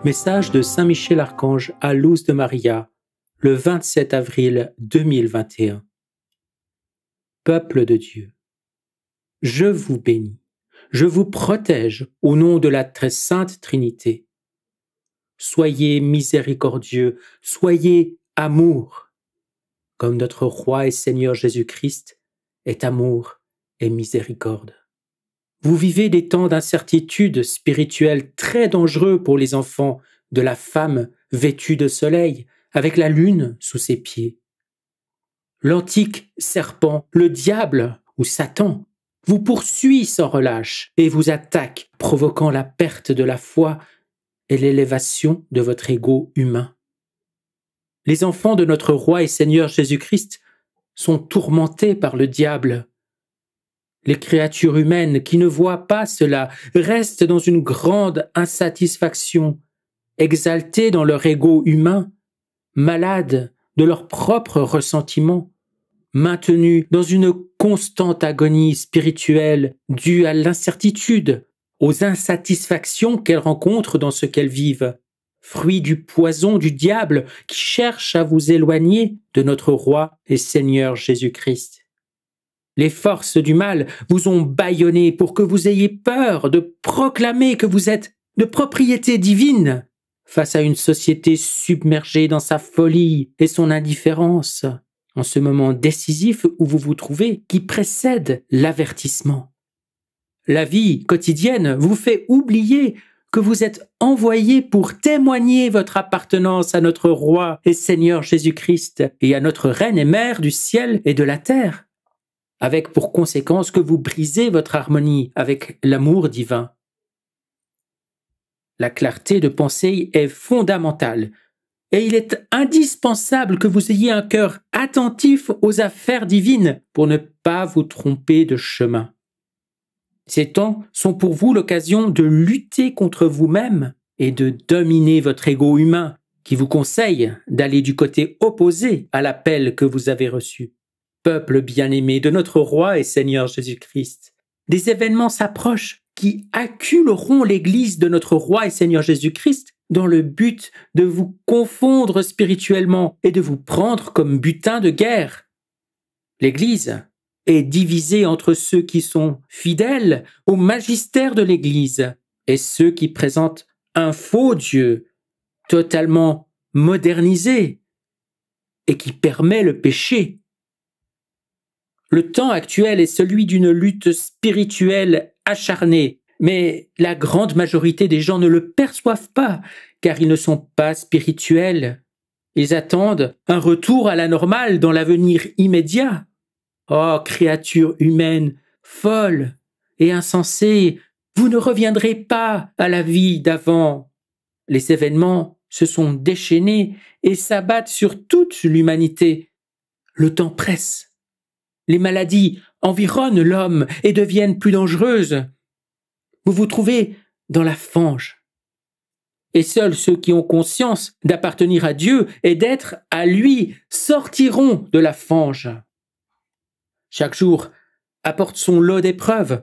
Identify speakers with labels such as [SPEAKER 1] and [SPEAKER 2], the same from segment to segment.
[SPEAKER 1] Message de Saint Michel Archange à Luz de Maria, le 27 avril 2021. Peuple de Dieu, je vous bénis, je vous protège au nom de la très sainte Trinité. Soyez miséricordieux, soyez amour, comme notre Roi et Seigneur Jésus-Christ est amour et miséricorde. Vous vivez des temps d'incertitude spirituelle très dangereux pour les enfants de la femme vêtue de soleil, avec la lune sous ses pieds. L'antique serpent, le diable ou Satan, vous poursuit sans relâche et vous attaque, provoquant la perte de la foi et l'élévation de votre ego humain. Les enfants de notre Roi et Seigneur Jésus-Christ sont tourmentés par le diable. Les créatures humaines qui ne voient pas cela restent dans une grande insatisfaction, exaltées dans leur ego humain, malades de leurs propres ressentiments, maintenues dans une constante agonie spirituelle due à l'incertitude, aux insatisfactions qu'elles rencontrent dans ce qu'elles vivent, fruit du poison du diable qui cherche à vous éloigner de notre Roi et Seigneur Jésus-Christ. Les forces du mal vous ont bâillonné pour que vous ayez peur de proclamer que vous êtes de propriété divine face à une société submergée dans sa folie et son indifférence, en ce moment décisif où vous vous trouvez qui précède l'avertissement. La vie quotidienne vous fait oublier que vous êtes envoyé pour témoigner votre appartenance à notre Roi et Seigneur Jésus-Christ et à notre Reine et Mère du ciel et de la terre, avec pour conséquence que vous brisez votre harmonie avec l'amour divin. La clarté de pensée est fondamentale, et il est indispensable que vous ayez un cœur attentif aux affaires divines pour ne pas vous tromper de chemin. Ces temps sont pour vous l'occasion de lutter contre vous-même et de dominer votre ego humain qui vous conseille d'aller du côté opposé à l'appel que vous avez reçu. Peuple bien-aimé de notre Roi et Seigneur Jésus-Christ, des événements s'approchent qui acculeront l'Église de notre Roi et Seigneur Jésus-Christ dans le but de vous confondre spirituellement et de vous prendre comme butin de guerre. L'Église est divisée entre ceux qui sont fidèles au magistère de l'Église et ceux qui présentent un faux Dieu, totalement modernisé et qui permet le péché. Le temps actuel est celui d'une lutte spirituelle acharnée, mais la grande majorité des gens ne le perçoivent pas, car ils ne sont pas spirituels. Ils attendent un retour à la normale dans l'avenir immédiat. Oh, créature humaine, folle et insensée, vous ne reviendrez pas à la vie d'avant. Les événements se sont déchaînés et s'abattent sur toute l'humanité. Le temps presse. Les maladies environnent l'homme et deviennent plus dangereuses. Vous vous trouvez dans la fange. Et seuls ceux qui ont conscience d'appartenir à Dieu et d'être à lui sortiront de la fange. Chaque jour apporte son lot d'épreuves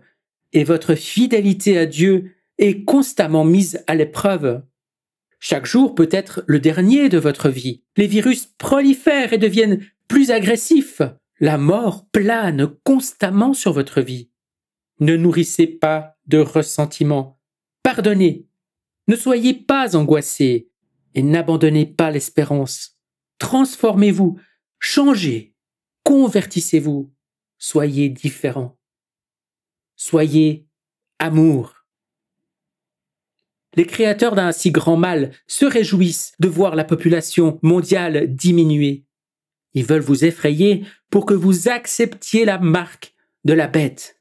[SPEAKER 1] et votre fidélité à Dieu est constamment mise à l'épreuve. Chaque jour peut être le dernier de votre vie. Les virus prolifèrent et deviennent plus agressifs. La mort plane constamment sur votre vie. Ne nourrissez pas de ressentiment. Pardonnez. Ne soyez pas angoissés et n'abandonnez pas l'espérance. Transformez-vous, changez, convertissez-vous, soyez différents. Soyez amour. Les créateurs d'un si grand mal se réjouissent de voir la population mondiale diminuer. Ils veulent vous effrayer pour que vous acceptiez la marque de la bête.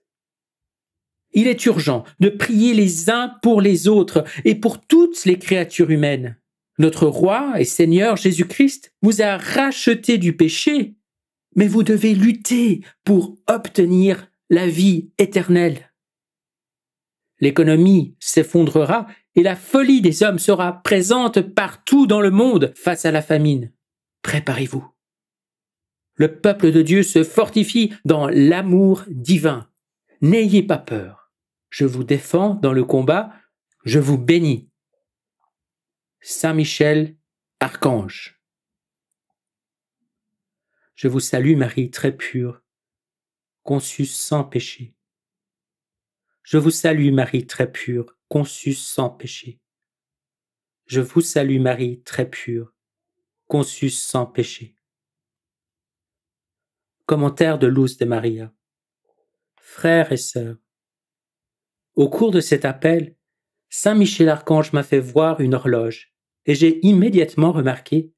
[SPEAKER 1] Il est urgent de prier les uns pour les autres et pour toutes les créatures humaines. Notre Roi et Seigneur Jésus-Christ vous a racheté du péché, mais vous devez lutter pour obtenir la vie éternelle. L'économie s'effondrera et la folie des hommes sera présente partout dans le monde face à la famine. Préparez-vous. Le peuple de Dieu se fortifie dans l'amour divin. N'ayez pas peur. Je vous défends dans le combat. Je vous bénis. Saint Michel, Archange. Je vous salue Marie très pure, conçue sans péché. Je vous salue Marie très pure, conçue sans péché. Je vous salue Marie très pure, conçue sans péché. Commentaire de Luz de Maria. Frères et sœurs, au cours de cet appel, Saint Michel Archange m'a fait voir une horloge et j'ai immédiatement remarqué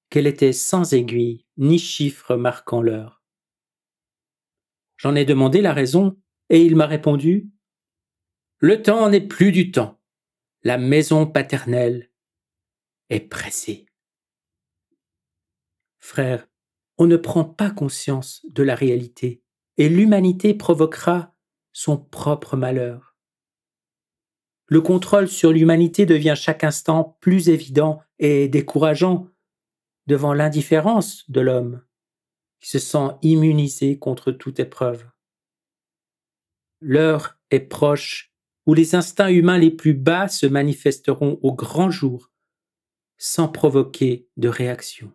[SPEAKER 1] qu'elle était sans aiguille ni chiffre marquant l'heure. J'en ai demandé la raison et il m'a répondu « Le temps n'est plus du temps. La maison paternelle est pressée. » Frères, on ne prend pas conscience de la réalité et l'humanité provoquera son propre malheur. Le contrôle sur l'humanité devient chaque instant plus évident et décourageant devant l'indifférence de l'homme qui se sent immunisé contre toute épreuve. L'heure est proche où les instincts humains les plus bas se manifesteront au grand jour sans provoquer de réaction.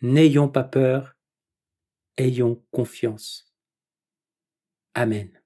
[SPEAKER 1] N'ayons pas peur, ayons confiance. Amen.